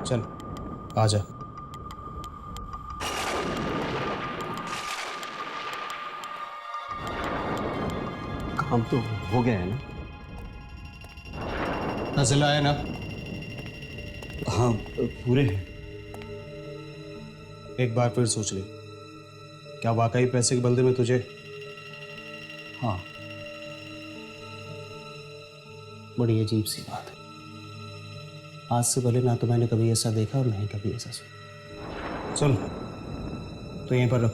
चल आ जा। काम तो हो गया है ना? नजर आया ना? हाँ, पूरे हैं। एक बार फिर सोच ले, क्या वाकई पैसे के बदले में तुझे? हाँ। बड़ी अजीब सी बात है। आज से पहले ना तो मैंने कभी ऐसा देखा और ना ही कभी ऐसा सुना। सुन, तो यहीं पर रख,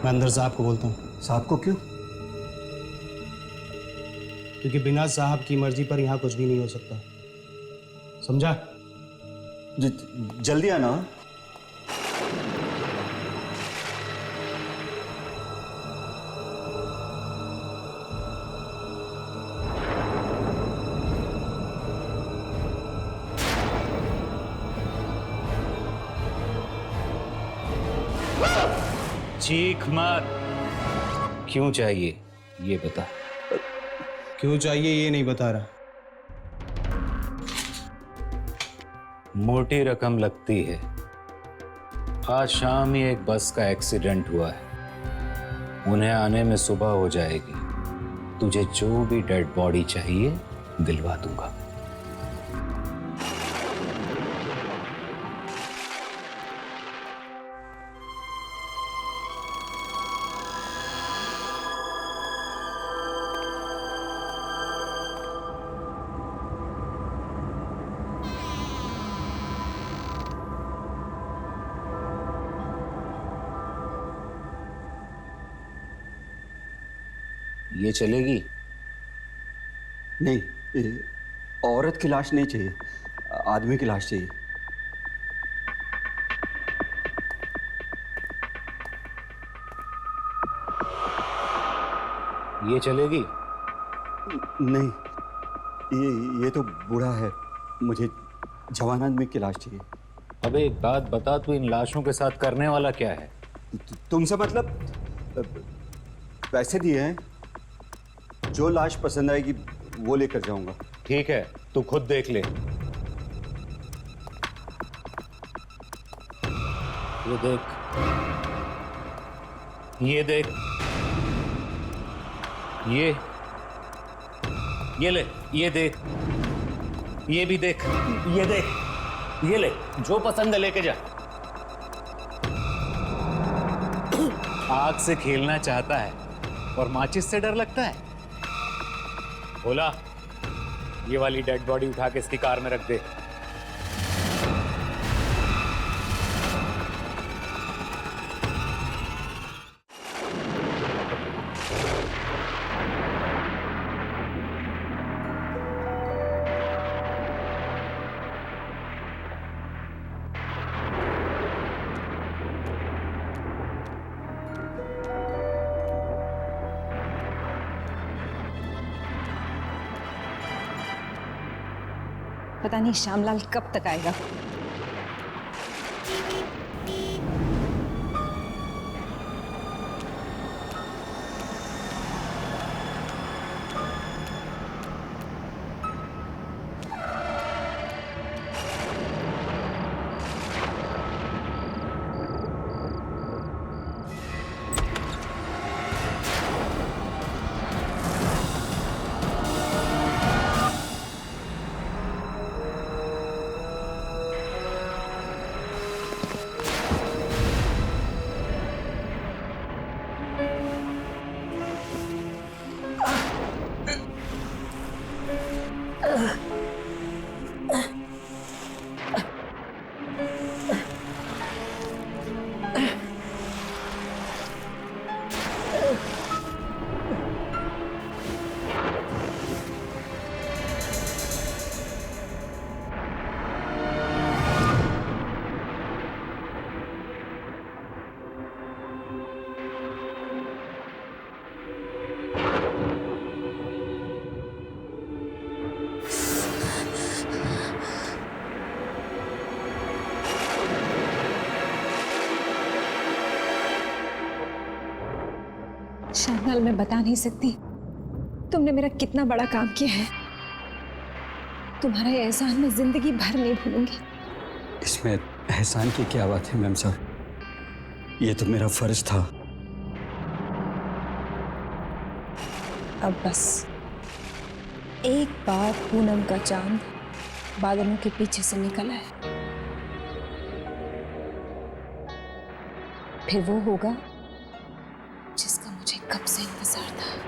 मैं अंदर साहब को बोलता हूँ। साहब को क्यों? क्योंकि बिना साहब की मर्जी पर यहाँ कुछ भी नहीं हो सकता, समझा? जल्दी आना। चीख मत। क्यों चाहिए ये बता। क्यों चाहिए ये नहीं बता रहा। मोटी रकम लगती है। आज शाम ही एक बस का एक्सीडेंट हुआ है, उन्हें आने में सुबह हो जाएगी। तुझे जो भी डेड बॉडी चाहिए दिलवा दूंगा। ये चलेगी? नहीं, औरत की लाश नहीं चाहिए, आदमी की लाश चाहिए। ये चलेगी? नहीं, ये तो बूढ़ा है, मुझे जवान आदमी की लाश चाहिए। अबे एक बात बता, तू इन लाशों के साथ करने वाला क्या है? तुमसे मतलब? पैसे दिए हैं, जो लाश पसंद आएगी वो लेकर जाऊंगा। ठीक है, तू खुद देख ले। ये देख, ये देख, ये ले, ये देख, ये भी देख, ये देख, ये ले, जो पसंद है लेके जा। आग से खेलना चाहता है और माचिस से डर लगता है। बोला, ये वाली डेड बॉडी उठा के इसकी कार में रख दे। पता नहीं श्यामलाल कब तक आएगा। श्यामलाल, मैं बता नहीं सकती तुमने मेरा कितना बड़ा काम किया है। तुम्हारा ये एहसान मैं जिंदगी भर नहीं भूलूंगी। इसमें एहसान की क्या बात है मैम साहब, ये तो मेरा फर्ज था। अब बस एक बार पूनम का चांद बादलों के पीछे से निकल आए, फिर वो होगा जिसका मुझे कब से इंतजार था।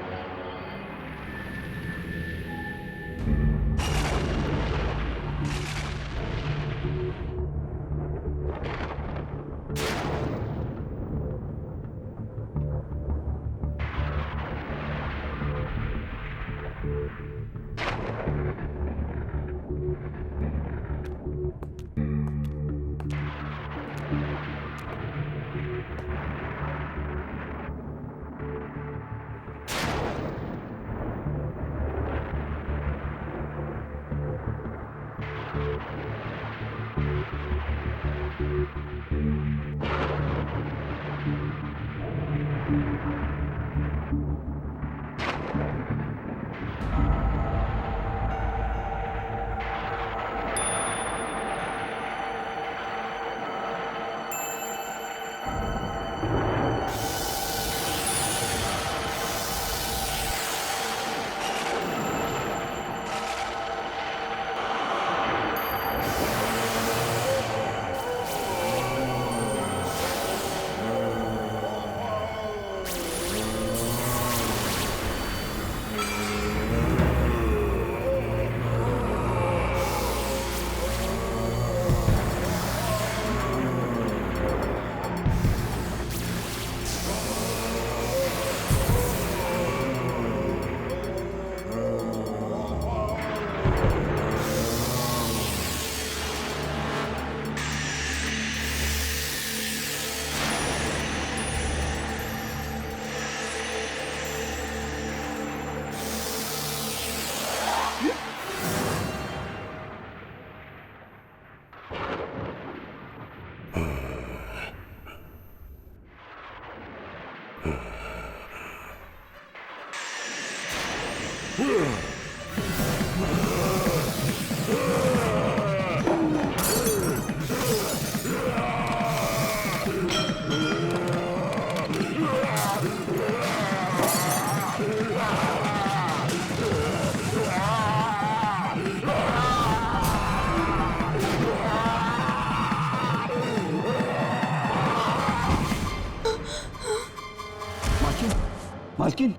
मालकिन,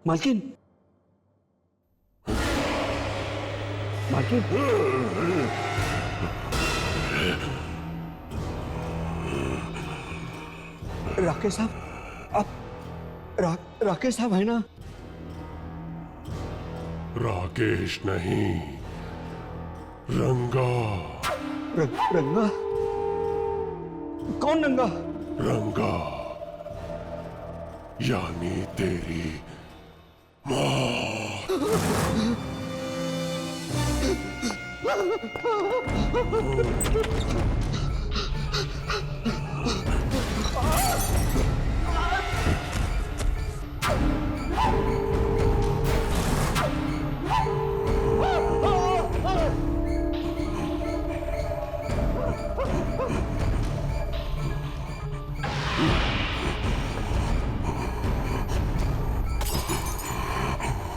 मालकिन, मालकिन, राकेश साहब, आप राकेश साहब है ना? राकेश नहीं, रंगा। रंगा? कौन रंगा? रंगा यानी तेरी मौत।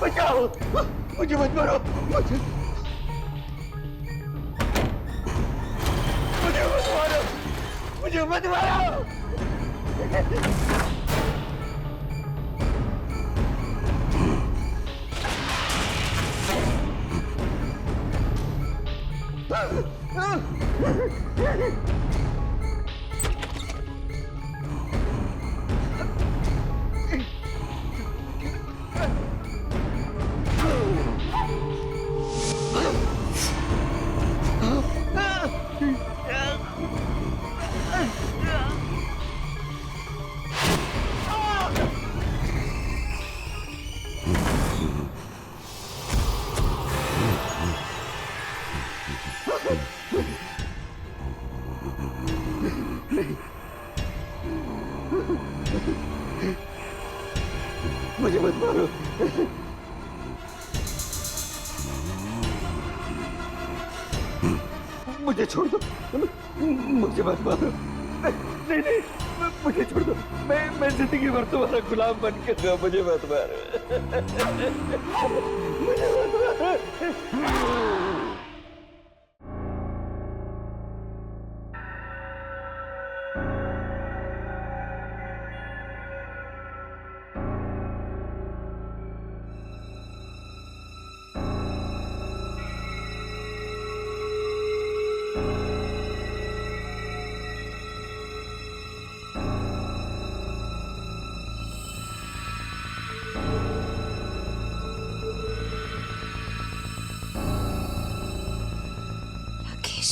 बचाओ, मुझे मत मारो, मुझे मत मारो, मुझे मत मारो। मुझे छोड़ दो, मुझे मत मारो। नहीं नहीं, मुझे छोड़ दो। मैं जिंदगी भर तुम्हारा गुलाम बन के रहूंगा। मुझे मत मारो, मुझे मत मारो। राकेश,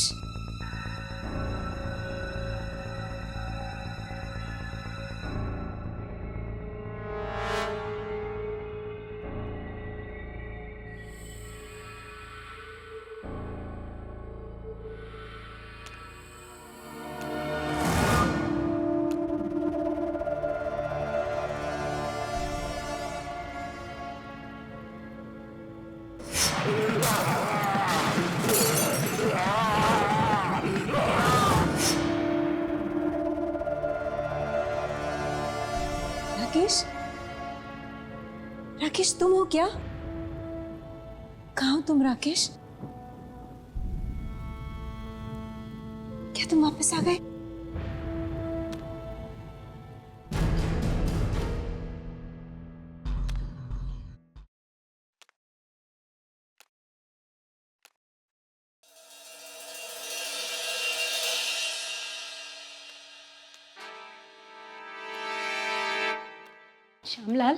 राकेश, राकेश तुम हो क्या? कहाँ हो तुम राकेश? क्या तुम वापस आ गए? श्यामलाल,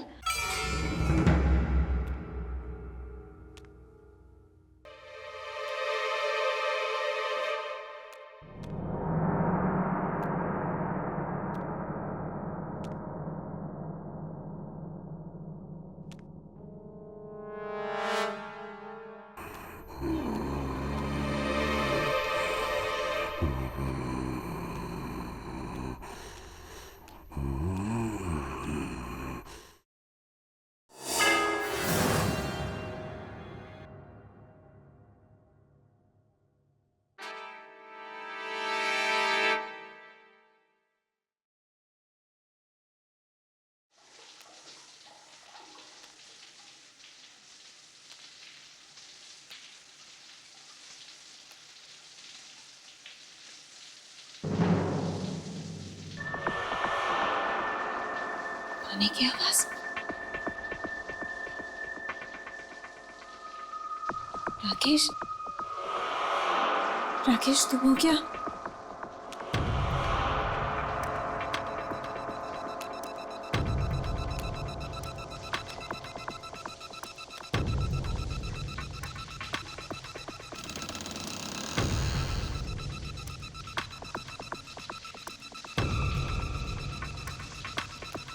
पानी की आवाज। राकेश, राकेश तुम हो क्या?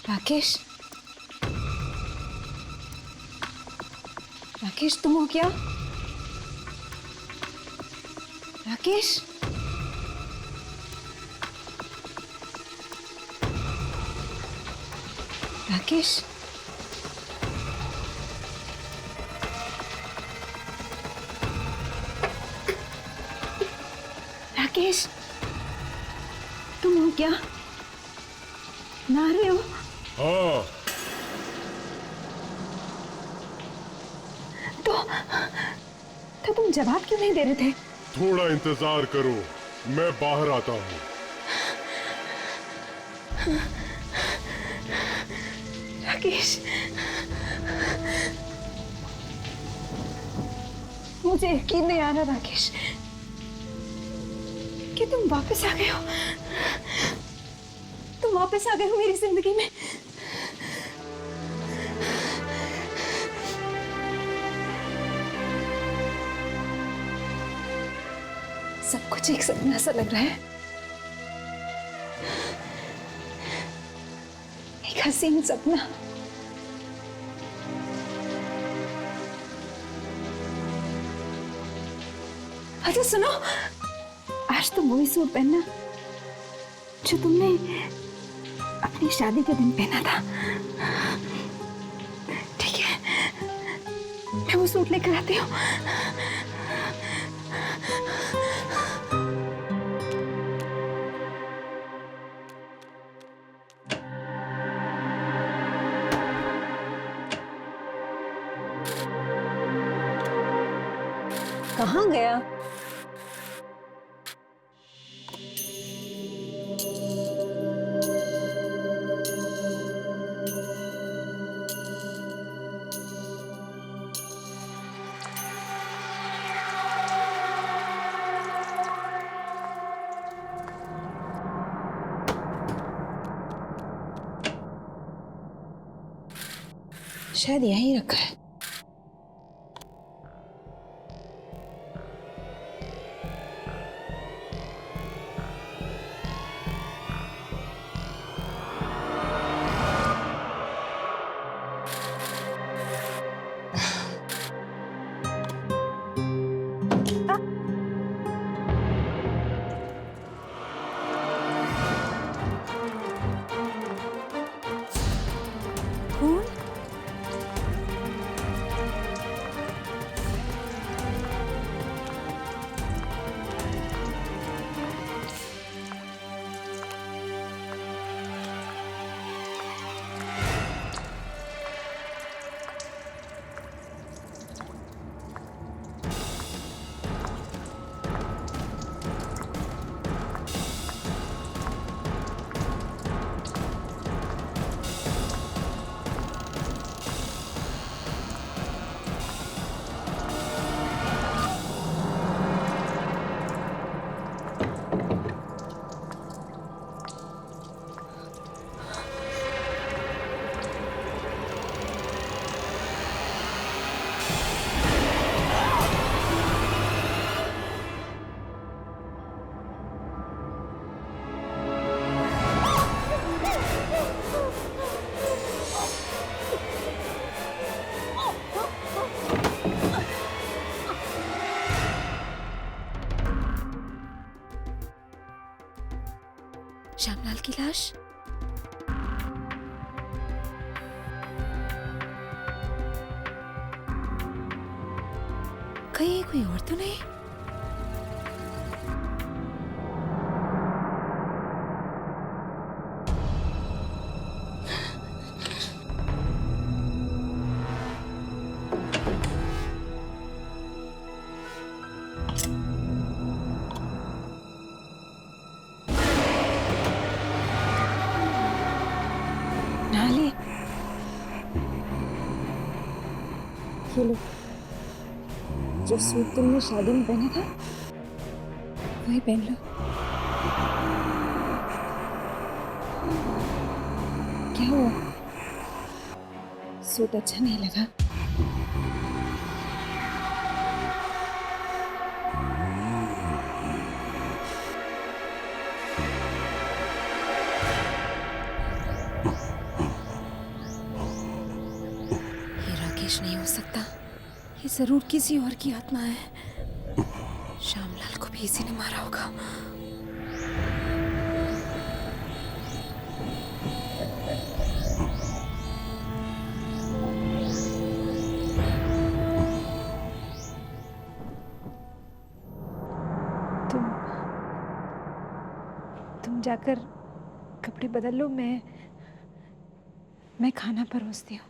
राकेश, राकेश तुम हो क्या? राकेश, राकेश, राकेश तुम हो क्या? नहा रहे हो? हाँ, तो तुम जवाब क्यों नहीं दे रहे थे? थोड़ा इंतजार करो, मैं बाहर आता हूँ। राकेश, मुझे यकीन नहीं आ रहा राकेश कि तुम वापस आ गए हो। तुम वापस आ गए हो मेरी जिंदगी में। सब कुछ एक सपना सा लग रहा है, एक हसीन सपना। अच्छा सुनो, आज तुम वही सूट पहनना जो तुमने अपनी शादी के दिन पहना था, ठीक है? मैं वो सूट लेकर आती हूँ। कहाँ गया? शायद यहीं रखा है। कौन? श्यामलाल की लाश? कहीं कोई और तो नहीं? नाली, ये लो, जो सूट तुमने शादी में पहना था वही पहन लो। क्या हुआ? सूट अच्छा नहीं लगा? नहीं हो सकता, ये जरूर किसी और की आत्मा है। श्यामलाल को भी इसी ने मारा होगा। तुम जाकर कपड़े बदल लो, मैं खाना परोसती हूँ।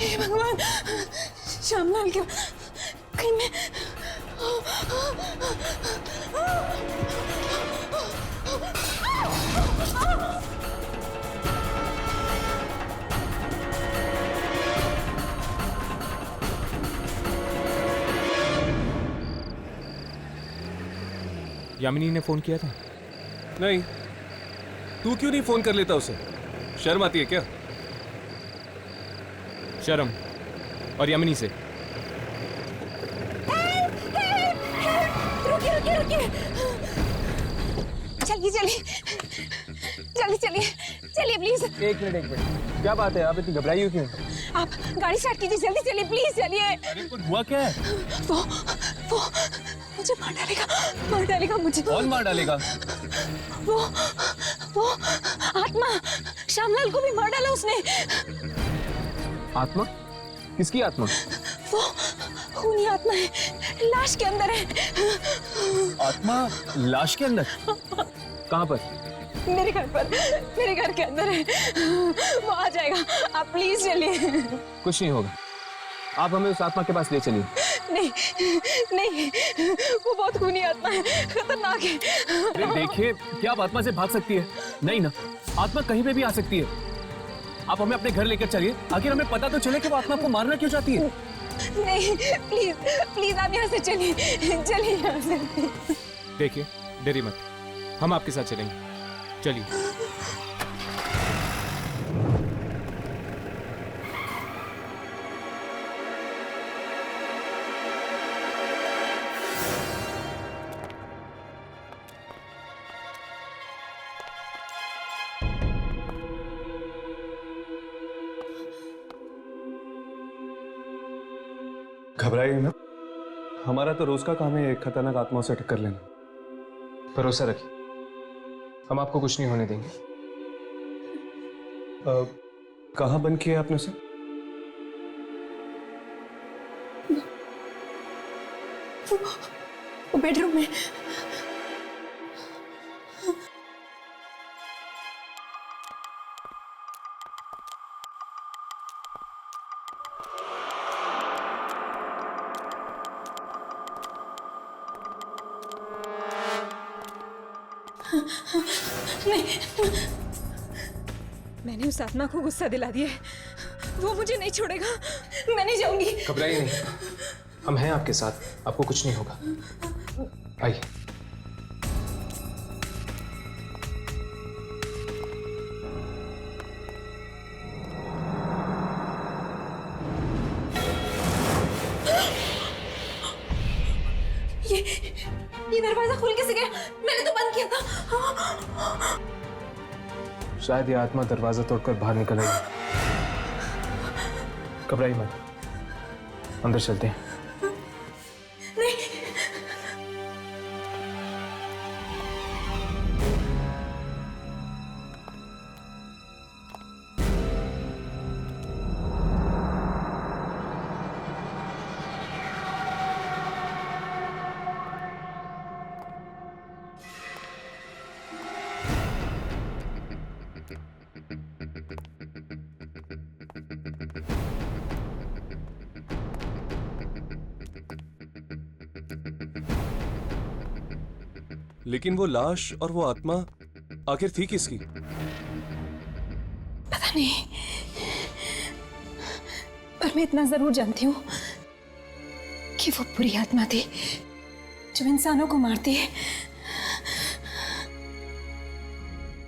हे भगवान, श्यामलाल क्या कहीं मैं यामिनी ने फोन किया था? नहीं। तू क्यों नहीं फोन कर लेता उसे? शर्म आती है क्या? शर्म और यामिनी से। रुकिए रुकिए रुकिए। चलिए चलिए जल्दी चलिए चलिए प्लीज। एक मिनट, क्या बात है? आप इतनी घबराई हो क्यों? आप गाड़ी स्टार्ट कीजिए, जल्दी चलिए प्लीज चलिए। अरे कुछ हुआ क्या है? वो मुझे मार डालेगा मुझे। कौन मार डालेगा? वो आत्मा, श्यामलाल को भी मार डाला उसने। आत्मा? किसकी आत्मा? वो खूनी आत्मा है, लाश के अंदर है। आत्मा लाश के अंदर? कहाँ पर? मेरे घर के अंदर है। वो आ जाएगा, आप प्लीज चलिए। कुछ नहीं होगा, आप हमें उस आत्मा के पास ले चलिए। नहीं, वो बहुत खूनी आत्मा है, खतरनाक है। अरे देखिए, क्या आप आत्मा से भाग सकती है? नहीं ना, आत्मा कहीं पे भी आ सकती है। आप हमें अपने घर लेकर चलिए, आखिर हमें पता तो चले कि वो आत्मा को मारना क्यों चाहती है। नहीं, प्लीज आप यहाँ से चलिए यहाँ से। देखिए, डरिए मत, हम आपके साथ चलेंगे, चलिए। घबराइए ना, हमारा तो रोज का काम है खतरनाक आत्माओं से टक्कर लेना। भरोसा रखिए, हम आपको कुछ नहीं होने देंगे। कहाँ बंद किया आपने सर? वो बेडरूम में। नहीं, मैंने उस आत्मा को गुस्सा दिला दिया है, वो मुझे नहीं छोड़ेगा, मैं नहीं जाऊंगी। घबराइए नहीं, हम हैं आपके साथ, आपको कुछ नहीं होगा। आइए। ये दरवाजा खुल कैसे गया? मैंने तो बंद किया था। शायद ये आत्मा दरवाजा तोड़कर बाहर निकल आई। घबराइए मत, अंदर चलते हैं। लेकिन वो लाश और वो आत्मा आखिर थी किसकी? पता नहीं, पर मैं इतना जरूर जानती हूँ कि वो बुरी आत्मा थी जो इंसानों को मारती है।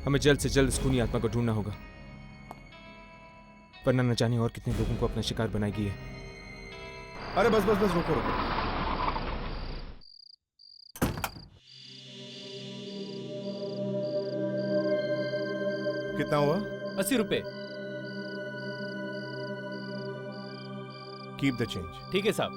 हमें जल्द से जल्द इस खूनी आत्मा को ढूंढना होगा, वरना न जाने और कितने लोगों को अपना शिकार बनाएगी है। अरे बस बस बस, रुको रुको। कितना हुआ? 80 रुपए। Keep the change. ठीक है साहब।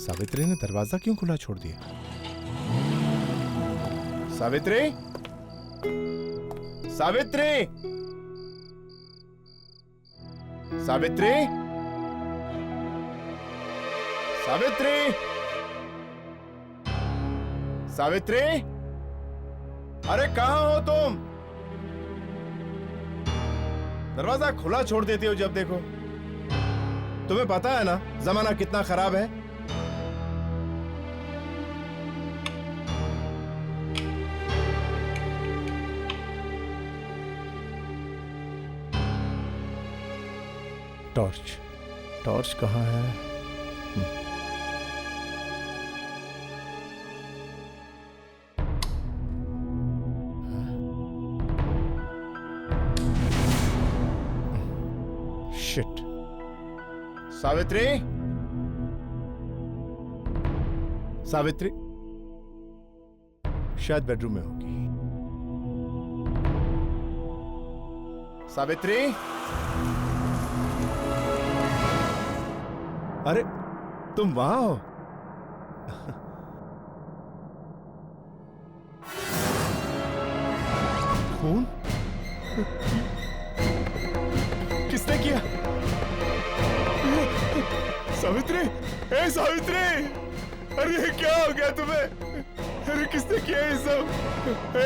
सावित्री ने दरवाजा क्यों खुला छोड़ दिया? सावित्री, सावित्री, सावित्री, सावित्री, सावित्री, अरे कहां हो तुम? दरवाजा खुला छोड़ देती हो जब देखो। तुम्हें पता है ना जमाना कितना खराब है। टॉर्च, टॉर्च कहाँ है? शिट। सावित्री, सावित्री शायद बेडरूम में होगी। सावित्री, अरे तुम वहां हो? खून किसने किया? सावित्री, ए सावित्री, अरे ये क्या हो गया तुम्हें? अरे किसने किया ये सब? ए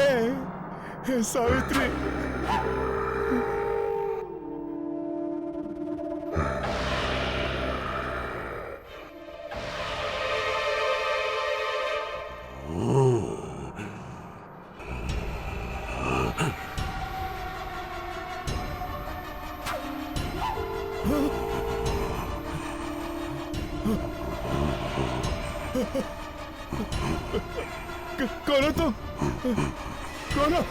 सावित्री, कौन हो तुम? कौन हो?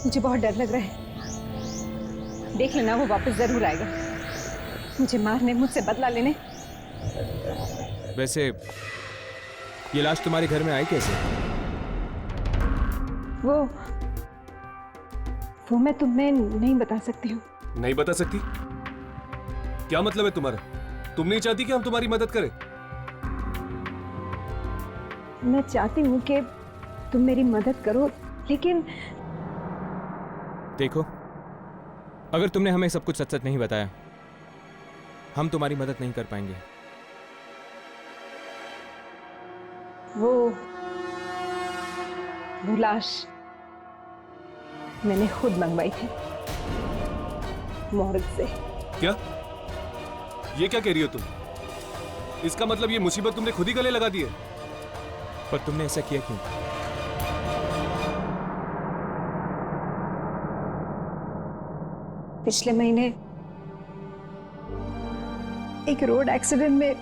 मुझे बहुत डर लग रहा है। देख लेना, वो वापस जरूर आएगा मुझे मारने, मुझसे बदला लेने। वैसे ये लाश तुम्हारे घर में आई कैसे? वो मैं तुम्हें नहीं बता सकती हूँ। नहीं बता सकती? क्या मतलब है तुम्हारा? तुम नहीं चाहती कि हम तुम्हारी मदद करें? मैं चाहती हूँ कि तुम मेरी मदद करो, लेकिन देखो, अगर तुमने हमें सब कुछ सच सच नहीं बताया, हम तुम्हारी मदद नहीं कर पाएंगे। वो लाश मैंने खुद मंगवाई थी मॉर्ग से। क्या? ये क्या कह रही हो तुम? इसका मतलब ये मुसीबत तुमने खुद ही गले लगा दी है? पर तुमने ऐसा किया क्यों? पिछले महीने एक रोड एक्सीडेंट में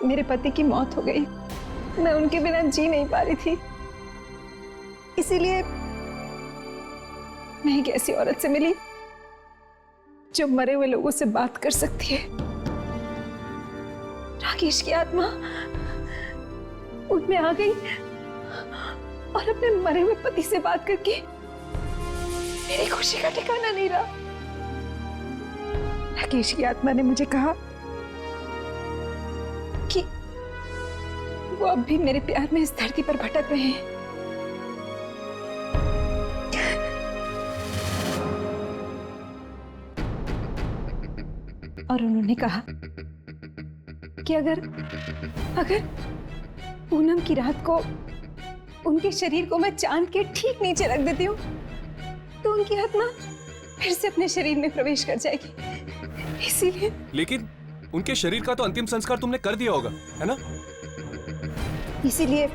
मेरे पति की मौत हो गई। मैं उनके बिना जी नहीं पा रही थी, इसीलिए मैं एक ऐसी औरत से मिली जो मरे हुए लोगों से बात कर सकती है। राकेश की आत्मा उनमें आ गई और अपने मरे हुए पति से बात करके मेरी खुशी का ठिकाना नहीं रहा। राकेश की आत्मा ने मुझे कहा कि वो अब भी मेरे प्यार में इस धरती पर भटक रहे हैं। और उन्होंने कहा कि अगर पूनम की रात को उनके शरीर को मैं चांद के ठीक नीचे रख देती हूँ तो उनकी आत्मा फिर से अपने शरीर में प्रवेश कर जाएगी। इसीलिए। लेकिन उनके शरीर का तो अंतिम संस्कार तुमने कर दिया होगा, है ना? इसीलिए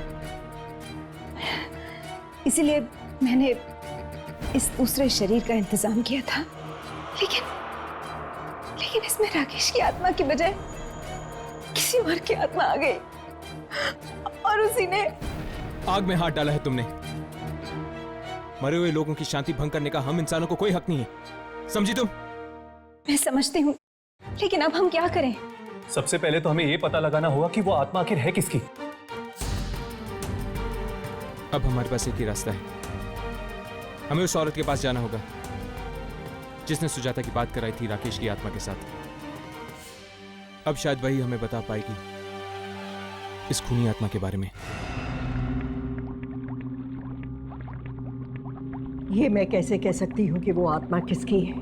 मैंने इस दूसरे शरीर का इंतजाम किया था, लेकिन इसमें राकेश की आत्मा की बजाय किसी और की आत्मा आ गई और उसी ने आग में हाथ डाला है तुमने। मरे हुए लोगों की शांति भंग करने का हम इंसानों को कोई हक नहीं है, समझी तुम? मैं समझती हूँ, लेकिन अब हम क्या करें? सबसे पहले तो हमें यह पता लगाना होगा कि वो आत्मा आखिर है किसकी। अब हमारे पास एक ही रास्ता है, हमें उस औरत के पास जाना होगा जिसने सुजाता की बात कराई थी राकेश की आत्मा के साथ। अब शायद वही हमें बता पाएगी इस खूनी आत्मा के बारे में। ये मैं कैसे कह सकती हूँ कि वो आत्मा किसकी है?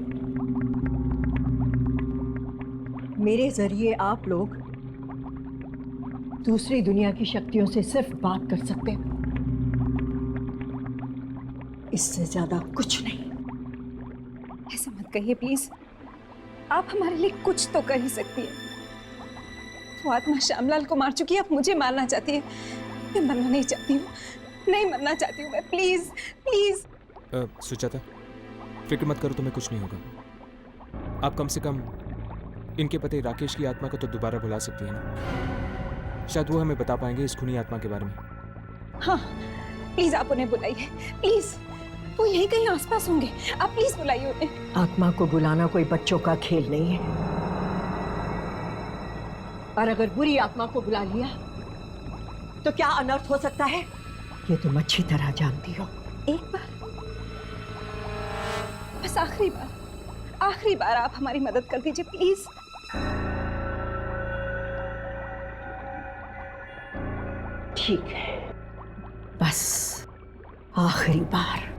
मेरे जरिए आप लोग दूसरी दुनिया की शक्तियों से सिर्फ बात कर सकते हैं, इससे ज्यादा कुछ नहीं। ऐसा मत कहिए प्लीज, आप हमारे लिए कुछ तो कर ही सकती है। वो आत्मा श्यामलाल को मार चुकी है, अब मुझे मारना चाहती है। मैं मरना नहीं चाहती हूँ, नहीं मरना चाहती हूँ मैं। Please please. सुजाता, फिक्र मत करो, तुम्हें कुछ नहीं होगा। आप कम से कम इनके पति राकेश की आत्मा को तो दोबारा बुला सकती हैं ना? शायद वो हमें बता पाएंगे इस खूनी आत्मा के बारे में। हाँ प्लीज आप उन्हें बुलाइए, प्लीज। वो यहीं कहीं आसपास होंगे, आप प्लीज बुलाइए उन्हें। आत्मा को बुलाना कोई बच्चों का खेल नहीं है, और अगर बुरी आत्मा को बुला लिया तो क्या अनर्थ हो सकता है, ये तुम अच्छी तरह जानती हो। एक बार, बस आखिरी बार आप हमारी मदद कर दीजिए प्लीज। ठीक है, बस आखिरी बार।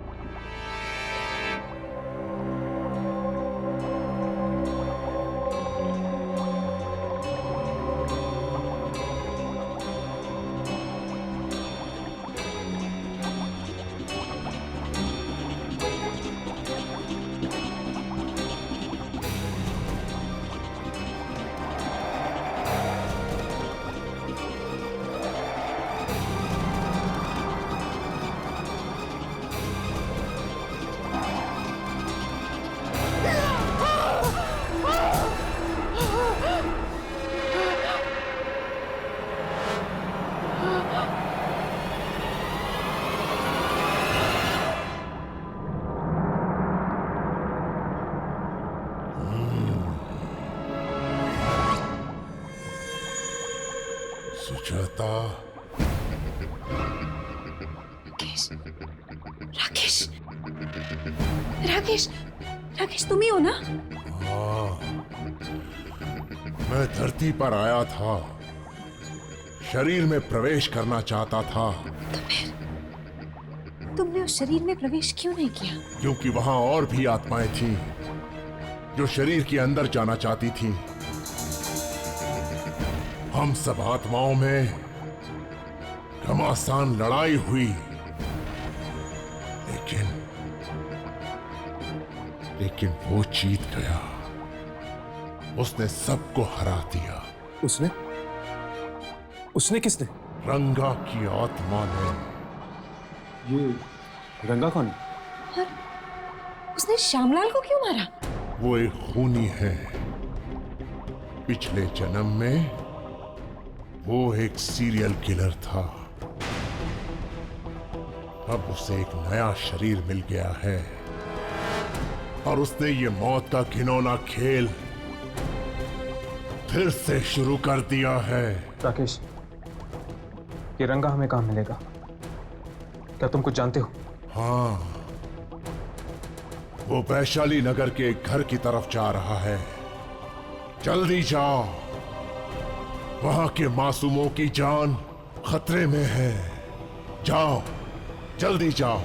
सुजाता, राकेश तुम ही हो ना? हाँ, मैं धरती पर आया था, शरीर में प्रवेश करना चाहता था। तो फिर तुमने उस शरीर में प्रवेश क्यों नहीं किया? क्योंकि वहां और भी आत्माएं थीं जो शरीर के अंदर जाना चाहती थीं। हम सब आत्माओं में घमासान लड़ाई हुई, लेकिन वो जीत गया। उसने सबको हरा दिया। उसने किसने? रंगा की आत्मा ने। ये रंगा कौन? और उसने श्यामलाल को क्यों मारा? वो एक खूनी है। पिछले जन्म में वो एक सीरियल किलर था। अब उसे एक नया शरीर मिल गया है और उसने ये मौत का घिनौना खेल फिर से शुरू कर दिया है। राकेश, ये रंगा हमें कहां मिलेगा? क्या तुम कुछ जानते हो? हाँ, वो वैशाली नगर के एक घर की तरफ जा रहा है। जल्दी जाओ, वहां के मासूमों की जान खतरे में है। जाओ, जल्दी जाओ।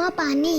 मम्मा पानी।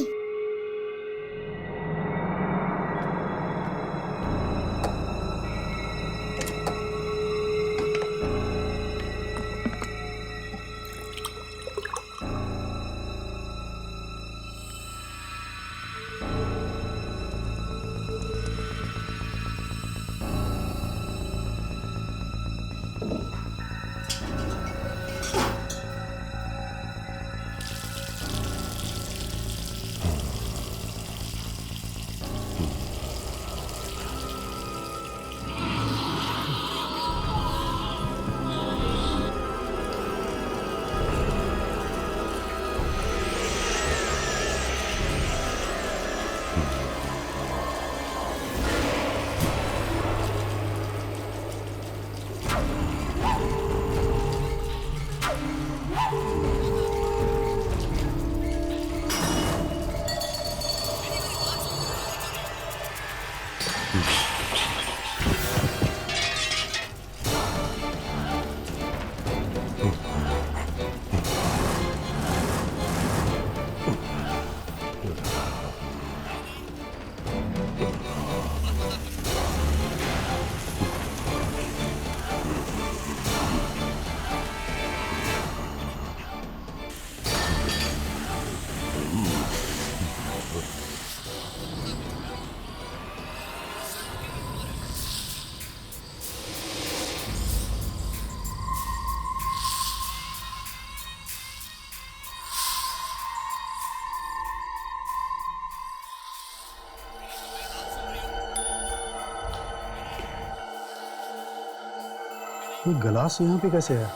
ये गिलास यहाँ पे कैसे है?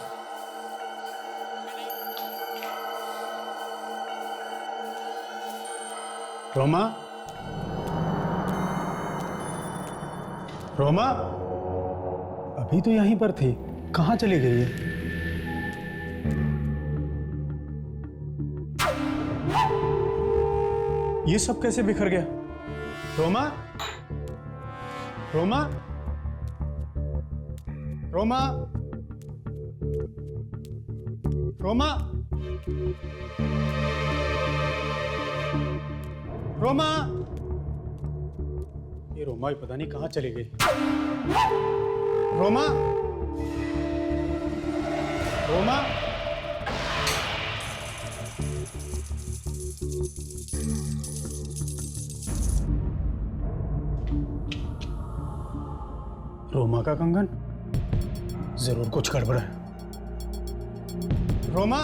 रोमा, रोमा, अभी तो यहीं पर थी, कहाँ चली गई है? ये सब कैसे बिखर गया? रोमा, रोमा, रोमा, रोमा, रोमा, ये रोमा भी पता नहीं कहाँ चली गई। रोमा, रोमा, रोमा का कंगन, जरूर कुछ गड़बड़ है। रोमा,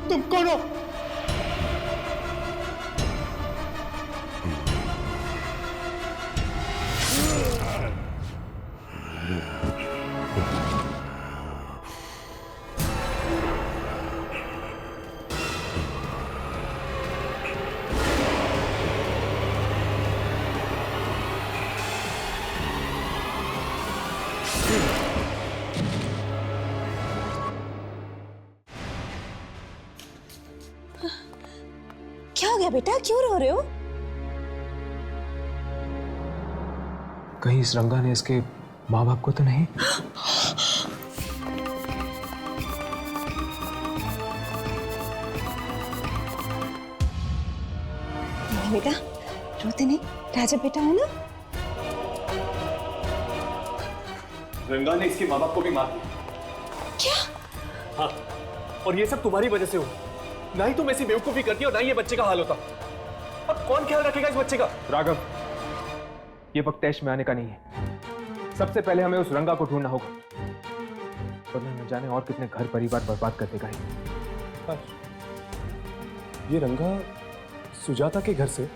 तुम कौन हो? क्या हो गया बेटा, क्यों रो रहे हो? कहीं इस रंगा ने इसके माँ बाप को तो नहीं? नहीं बेटा, रोते नहीं, राजा बेटा हो ना। रंगा ने इसके माँ बाप को भी मार दिया। क्या? हाँ, और ये सब तुम्हारी वजह से हुआ। ना ही तुम ऐसी बेवकूफी करती और ना ही ये बच्चे का हाल होता। अब कौन ख्याल रखेगा इस बच्चे का? राघव, ये वक्त तैश में आने का नहीं है। सबसे पहले हमें उस रंगा को ढूंढना होगा, वरना न जाने और कितने घर परिवार बर्बाद कर देगा ये रंगा सुजाता के घर से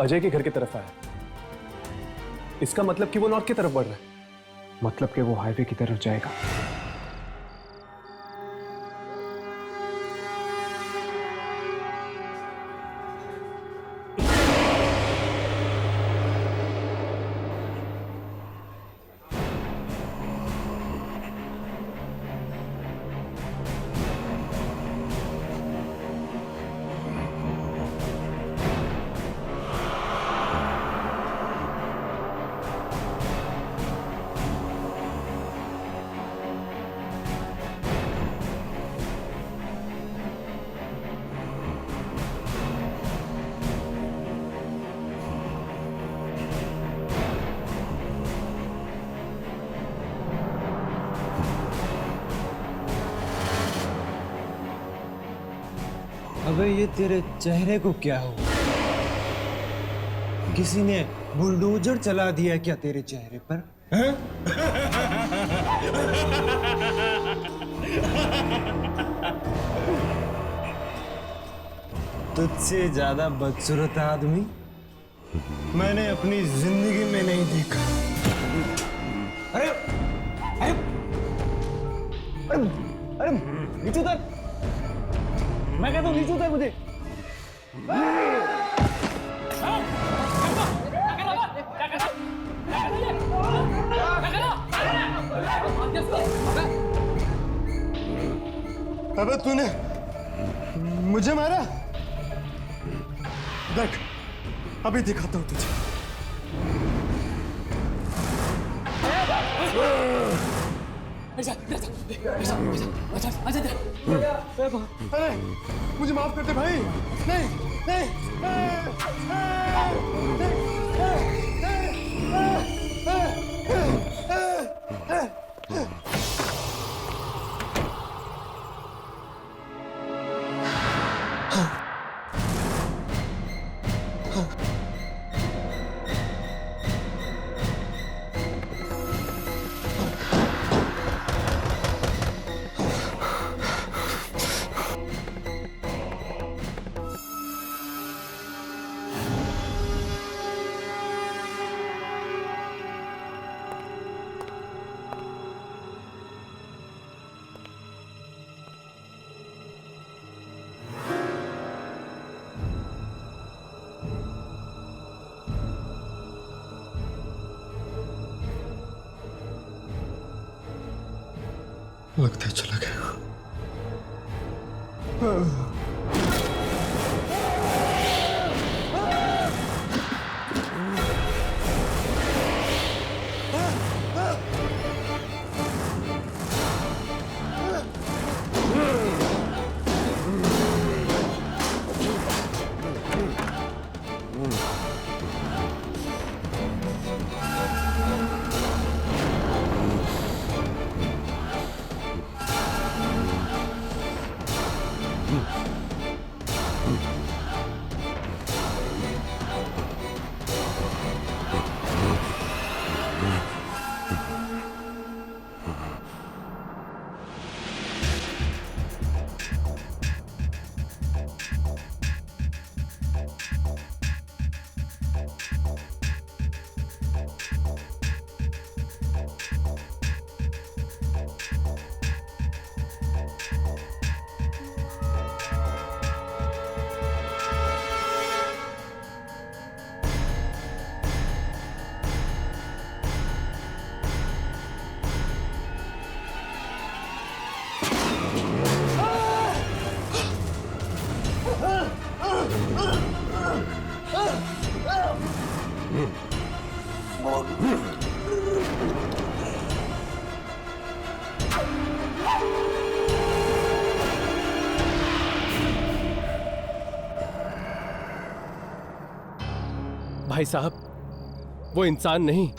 अजय के घर की तरफ आया। इसका मतलब कि वो नॉर्थ की तरफ बढ़ रहा है। मतलब कि वो हाईवे की तरफ जाएगा। अबे ये तेरे चेहरे को क्या हो? किसी ने बुलडोजर चला दिया क्या तेरे चेहरे पर? हैं? तुझसे ज्यादा बदसूरत आदमी मैंने अपनी जिंदगी में नहीं देखा। अरे अरे अरे अरे नीचे उतर, मैं कहता हूँ नीचे उतर मुझे। अबे तूने मुझे मारा? देख अभी दिखाता हूँ तुझे। अरे मुझे माफ कर दे भाई। नहीं नहीं लगता है चला गया। भाई साहब, वो इंसान नहीं,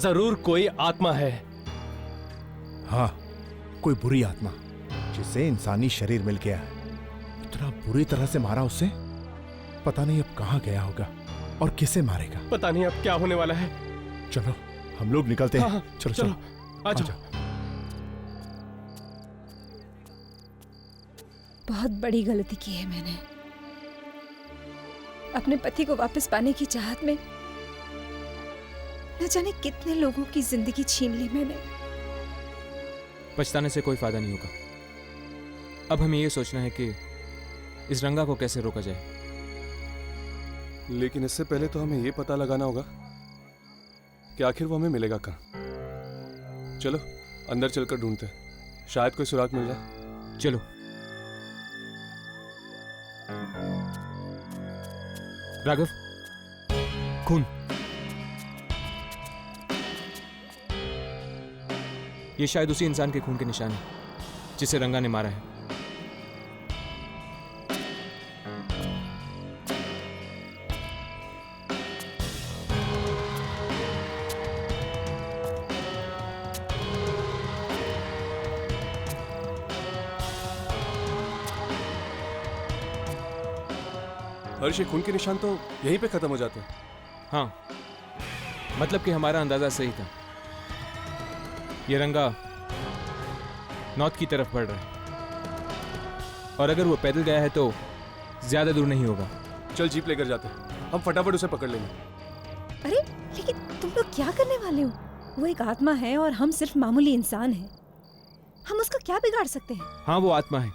जरूर कोई आत्मा है। हाँ, कोई बुरी आत्मा जिसे इंसानी शरीर मिल गया है। इतना बुरी तरह से मारा उसे, पता नहीं अब कहाँ गया होगा और किसे मारेगा। पता नहीं अब क्या होने वाला है। चलो हम लोग निकलते हैं। हाँ, चलो चलो, आ जाओ। बहुत बड़ी गलती की है मैंने। अपने पति को वापस पाने की चाहत में न जाने कितने लोगों की जिंदगी छीन ली मैंने। पछताने से कोई फायदा नहीं होगा। अब हमें यह सोचना है कि इस रंगा को कैसे रोका जाए। लेकिन इससे पहले तो हमें यह पता लगाना होगा कि आखिर वो हमें मिलेगा कहाँ। चलो अंदर चलकर ढूंढते हैं, शायद कोई सुराग मिल जाए। चलो। राघव, खून। ये शायद उसी इंसान के खून के निशान है जिसे रंगा ने मारा है। हर्ष, ये खून के निशान तो यहीं पे खत्म हो जाते हैं। हाँ, मतलब कि हमारा अंदाजा सही था। ये रंगा नॉर्थ की तरफ बढ़ रहा है, और अगर वो पैदल गया है तो ज्यादा दूर नहीं होगा। चल जीप लेकर जाते हैं, हम फटाफट उसे पकड़ लेंगे। अरे लेकिन तुम लोग क्या करने वाले हो? वो एक आत्मा है और हम सिर्फ मामूली इंसान हैं। हम उसका क्या बिगाड़ सकते हैं? हाँ, वो आत्मा है,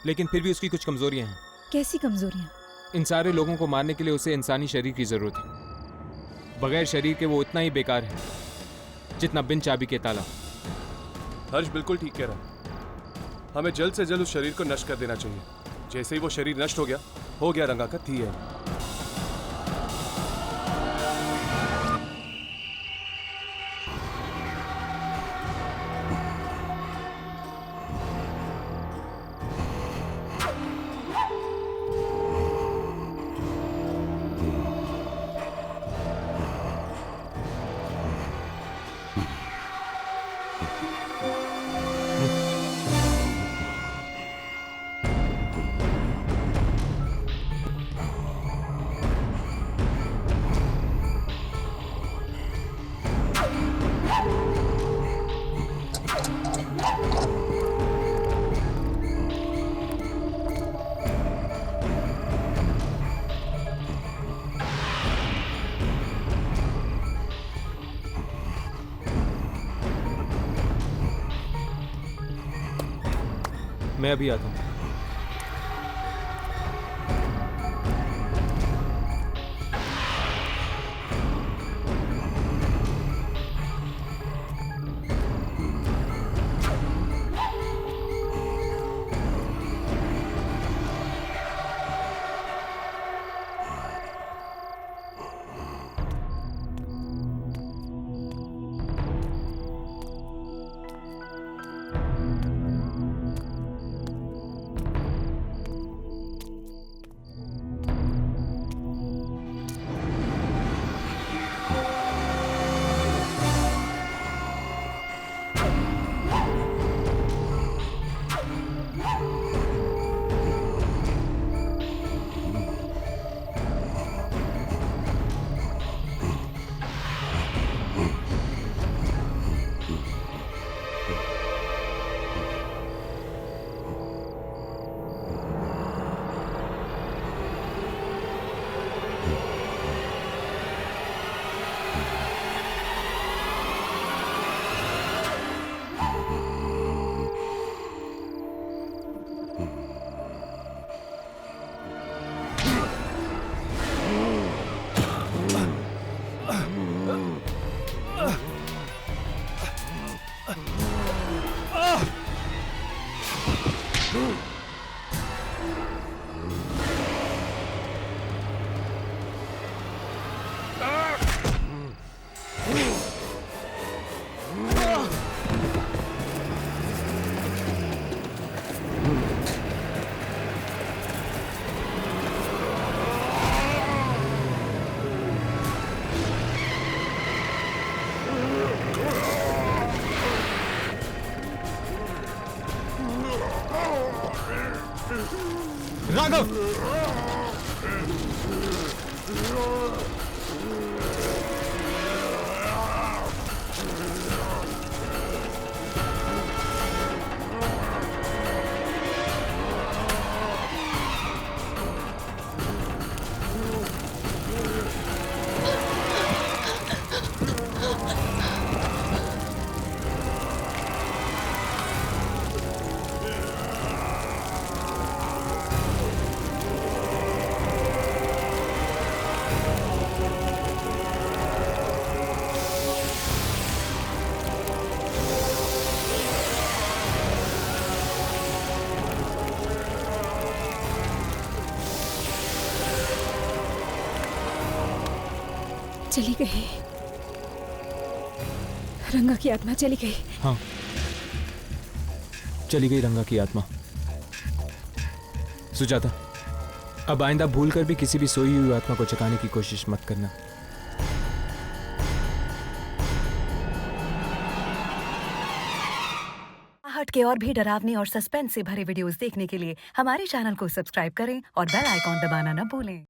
लेकिन फिर भी उसकी कुछ कमजोरियां हैं। कैसी कमजोरियां? इन सारे लोगों को मारने के लिए उसे इंसानी शरीर की जरूरत है। बगैर शरीर के वो उतना ही बेकार है जितना बिन चाबी के ताला। हर्ष बिल्कुल ठीक कह रहा है। हमें जल्द से जल्द उस शरीर को नष्ट कर देना चाहिए। जैसे ही वो शरीर नष्ट हो गया रंगा का थी है। मैं अभी आता हूँ। राघव! चली गई, रंगा की आत्मा चली गई। हाँ, चली गई रंगा की आत्मा। सुजाता, अब आइंदा भूलकर भी किसी भी सोई हुई आत्मा को जगाने की कोशिश मत करना। भूत के और भी डरावने और सस्पेंस से भरे वीडियोस देखने के लिए हमारे चैनल को सब्सक्राइब करें और बेल आइकॉन दबाना न भूलें।